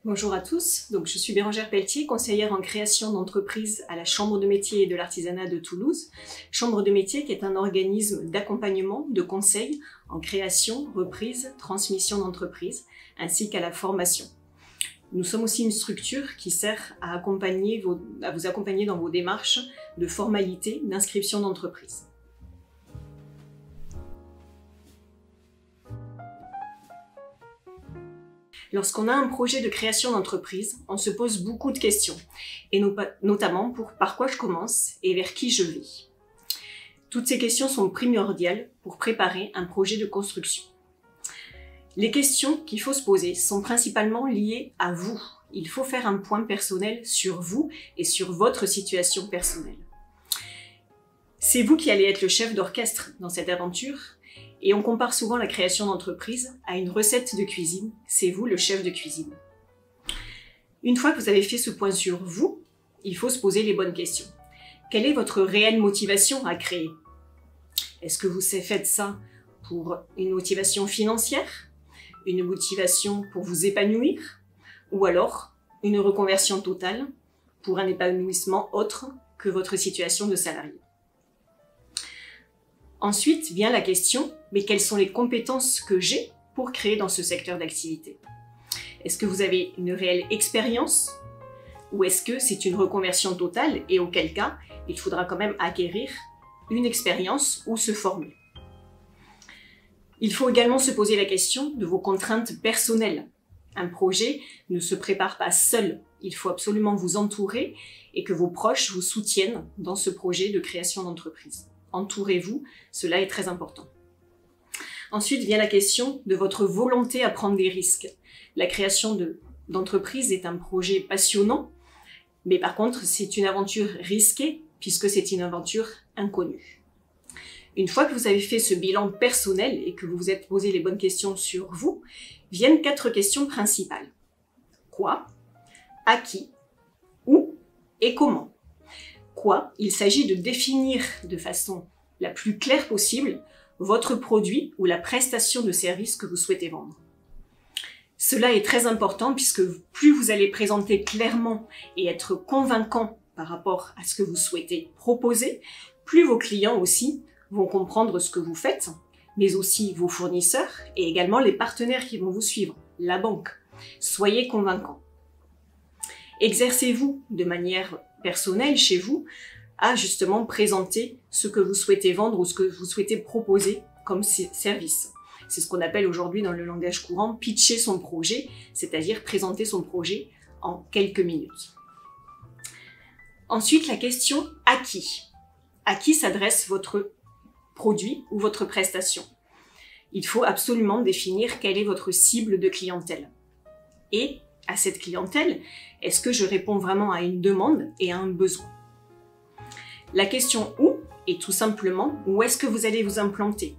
Bonjour à tous, je suis Bérangère Pelletier, conseillère en création d'entreprise à la Chambre de métiers et de l'artisanat de Toulouse. Chambre de métiers qui est un organisme d'accompagnement, de conseil en création, reprise, transmission d'entreprise, ainsi qu'à la formation. Nous sommes aussi une structure qui sert à vous accompagner dans vos démarches de formalité d'inscription d'entreprise. Lorsqu'on a un projet de création d'entreprise, on se pose beaucoup de questions, et notamment par quoi je commence et vers qui je vais. Toutes ces questions sont primordiales pour préparer un projet de construction. Les questions qu'il faut se poser sont principalement liées à vous. Il faut faire un point personnel sur vous et sur votre situation personnelle. C'est vous qui allez être le chef d'orchestre dans cette aventure. Et on compare souvent la création d'entreprise à une recette de cuisine. C'est vous le chef de cuisine. Une fois que vous avez fait ce point sur vous, il faut se poser les bonnes questions. Quelle est votre réelle motivation à créer? Est-ce que vous faites ça pour une motivation financière? Une motivation pour vous épanouir? Ou alors une reconversion totale pour un épanouissement autre que votre situation de salarié? Ensuite vient la question, mais quelles sont les compétences que j'ai pour créer dans ce secteur d'activité? Est-ce que vous avez une réelle expérience? Ou est-ce que c'est une reconversion totale et auquel cas, il faudra quand même acquérir une expérience ou se former? Il faut également se poser la question de vos contraintes personnelles. Un projet ne se prépare pas seul. Il faut absolument vous entourer et que vos proches vous soutiennent dans ce projet de création d'entreprise. Entourez-vous, cela est très important. Ensuite vient la question de votre volonté à prendre des risques. La création d'entreprise est un projet passionnant, mais par contre c'est une aventure risquée puisque c'est une aventure inconnue. Une fois que vous avez fait ce bilan personnel et que vous vous êtes posé les bonnes questions sur vous, viennent 4 questions principales. Quoi? À qui? Où? Et comment? Quoi? Il s'agit de définir de façon la plus claire possible votre produit ou la prestation de service que vous souhaitez vendre. Cela est très important puisque plus vous allez présenter clairement et être convaincant par rapport à ce que vous souhaitez proposer, plus vos clients aussi vont comprendre ce que vous faites, mais aussi vos fournisseurs et également les partenaires qui vont vous suivre, la banque. Soyez convaincants. Exercez-vous de manière personnelle chez vous à justement présenter ce que vous souhaitez vendre ou ce que vous souhaitez proposer comme service. C'est ce qu'on appelle aujourd'hui dans le langage courant pitcher son projet, c'est-à-dire présenter son projet en quelques minutes. Ensuite, la question à qui? À qui s'adresse votre produit ou votre prestation? Il faut absolument définir quelle est votre cible de clientèle. Et à cette clientèle, est-ce que je réponds vraiment à une demande et à un besoin? La question où est tout simplement où est-ce que vous allez vous implanter?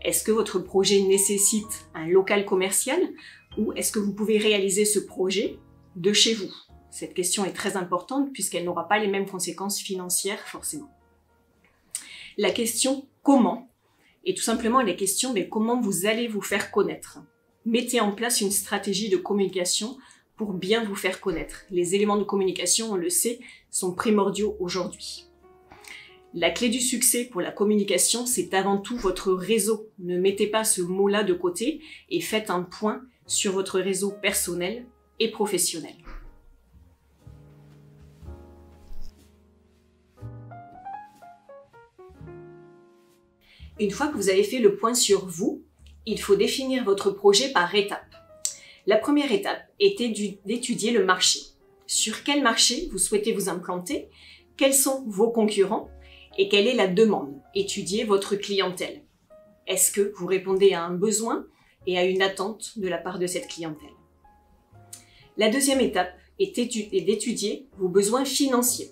Est-ce que votre projet nécessite un local commercial ou est-ce que vous pouvez réaliser ce projet de chez vous? Cette question est très importante puisqu'elle n'aura pas les mêmes conséquences financières forcément. La question comment est tout simplement la question de comment vous allez vous faire connaître. Mettez en place une stratégie de communication pour bien vous faire connaître. Les éléments de communication, on le sait, sont primordiaux aujourd'hui. La clé du succès pour la communication, c'est avant tout votre réseau. Ne mettez pas ce mot-là de côté et faites un point sur votre réseau personnel et professionnel. Une fois que vous avez fait le point sur vous, il faut définir votre projet par étapes. La première étape est d'étudier le marché. Sur quel marché vous souhaitez vous implanter? Quels sont vos concurrents? Et quelle est la demande? Étudiez votre clientèle. Est-ce que vous répondez à un besoin et à une attente de la part de cette clientèle? La deuxième étape est d'étudier vos besoins financiers.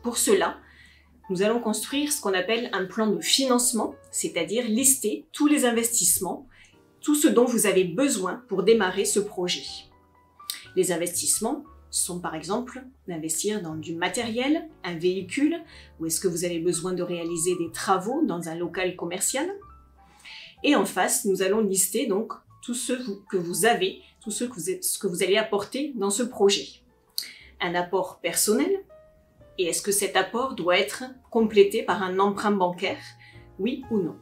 Pour cela, nous allons construire ce qu'on appelle un plan de financement, c'est-à-dire lister tous les investissements, tout ce dont vous avez besoin pour démarrer ce projet. Les investissements sont par exemple d'investir dans du matériel, un véhicule, ou est-ce que vous avez besoin de réaliser des travaux dans un local commercial? Et en face, nous allons lister donc tout ce que vous avez, tout ce que vous allez apporter dans ce projet. Un apport personnel, et est-ce que cet apport doit être complété par un emprunt bancaire, oui ou non?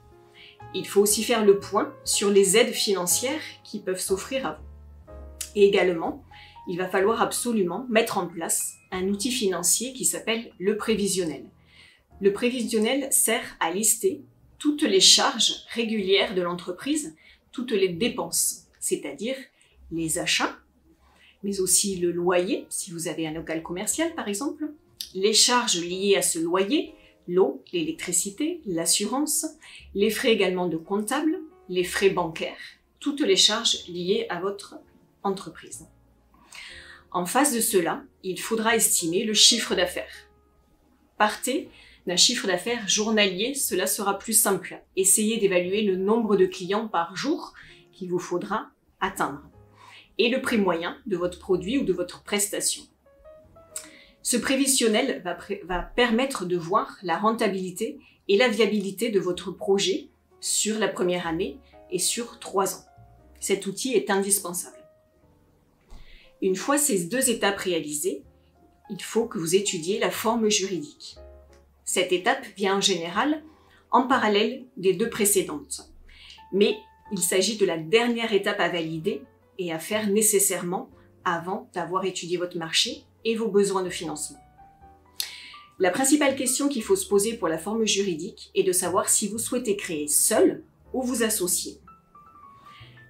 Il faut aussi faire le point sur les aides financières qui peuvent s'offrir à vous. Et également, il va falloir absolument mettre en place un outil financier qui s'appelle le prévisionnel. Le prévisionnel sert à lister toutes les charges régulières de l'entreprise, toutes les dépenses, c'est-à-dire les achats, mais aussi le loyer, si vous avez un local commercial par exemple, les charges liées à ce loyer, l'eau, l'électricité, l'assurance, les frais également de comptable, les frais bancaires, toutes les charges liées à votre entreprise. En face de cela, il faudra estimer le chiffre d'affaires. Partez d'un chiffre d'affaires journalier, cela sera plus simple. Essayez d'évaluer le nombre de clients par jour qu'il vous faudra atteindre et le prix moyen de votre produit ou de votre prestation. Ce prévisionnel va permettre de voir la rentabilité et la viabilité de votre projet sur la première année et sur 3 ans. Cet outil est indispensable. Une fois ces 2 étapes réalisées, il faut que vous étudiez la forme juridique. Cette étape vient en général en parallèle des 2 précédentes. Mais il s'agit de la dernière étape à valider et à faire nécessairement avant d'avoir étudié votre marché et vos besoins de financement. La principale question qu'il faut se poser pour la forme juridique est de savoir si vous souhaitez créer seul ou vous associer.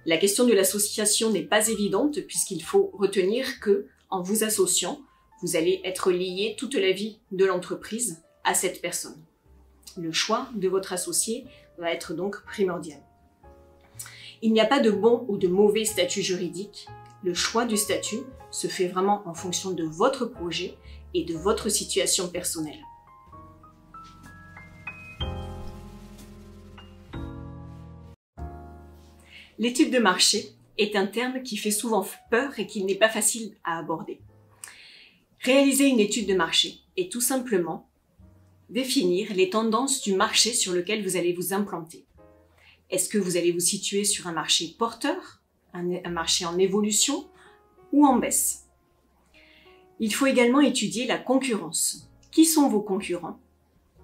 La question de l'association n'est pas évidente puisqu'il faut retenir que, en vous associant, vous allez être lié toute la vie de l'entreprise à cette personne. Le choix de votre associé va être donc primordial. Il n'y a pas de bon ou de mauvais statut juridique. Le choix du statut se fait vraiment en fonction de votre projet et de votre situation personnelle. L'étude de marché est un terme qui fait souvent peur et qu'il n'est pas facile à aborder. Réaliser une étude de marché est tout simplement définir les tendances du marché sur lequel vous allez vous implanter. Est-ce que vous allez vous situer sur un marché porteur, un marché en évolution ou en baisse? Il faut également étudier la concurrence. Qui sont vos concurrents?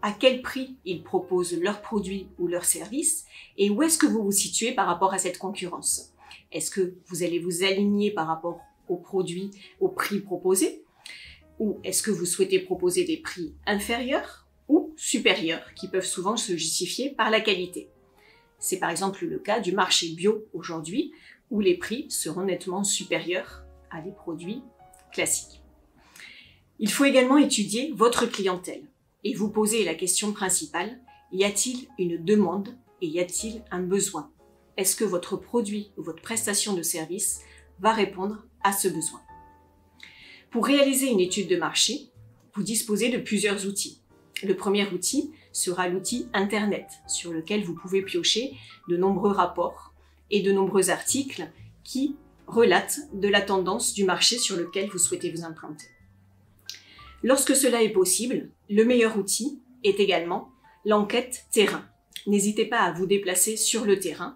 À quel prix ils proposent leurs produits ou leurs services? Et où est-ce que vous vous situez par rapport à cette concurrence? Est-ce que vous allez vous aligner par rapport aux produits, aux prix proposés? Ou est-ce que vous souhaitez proposer des prix inférieurs ou supérieurs qui peuvent souvent se justifier par la qualité? C'est par exemple le cas du marché bio aujourd'hui où les prix seront nettement supérieurs à des produits classiques. Il faut également étudier votre clientèle et vous poser la question principale, y a-t-il une demande et y a-t-il un besoin? Est-ce que votre produit ou votre prestation de service va répondre à ce besoin? Pour réaliser une étude de marché, vous disposez de plusieurs outils. Le premier outil sera l'outil Internet, sur lequel vous pouvez piocher de nombreux rapports et de nombreux articles qui relatent de la tendance du marché sur lequel vous souhaitez vous implanter. Lorsque cela est possible, le meilleur outil est également l'enquête terrain. N'hésitez pas à vous déplacer sur le terrain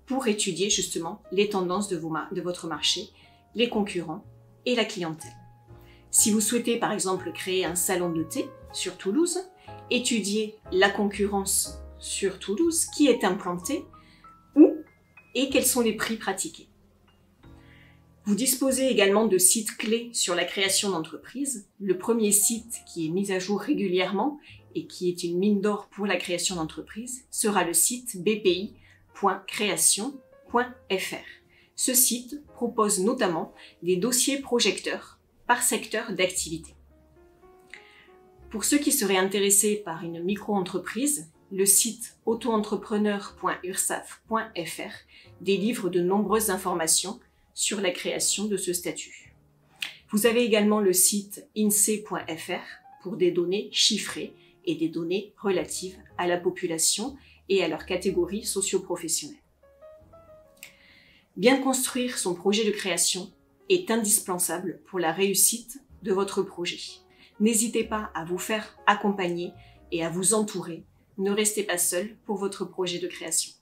pour étudier justement les tendances de votre marché, les concurrents et la clientèle. Si vous souhaitez par exemple créer un salon de thé sur Toulouse, étudiez la concurrence sur Toulouse, qui est implanté, où et quels sont les prix pratiqués. Vous disposez également de sites clés sur la création d'entreprise. Le premier site qui est mis à jour régulièrement et qui est une mine d'or pour la création d'entreprise sera le site bpi.creation.fr. Ce site propose notamment des dossiers projecteurs par secteur d'activité. Pour ceux qui seraient intéressés par une micro-entreprise, le site autoentrepreneur.ursaf.fr délivre de nombreuses informations sur la création de ce statut. Vous avez également le site insee.fr pour des données chiffrées et des données relatives à la population et à leurs catégories socio-professionnelles. Bien construire son projet de création est indispensable pour la réussite de votre projet. N'hésitez pas à vous faire accompagner et à vous entourer. Ne restez pas seul pour votre projet de création.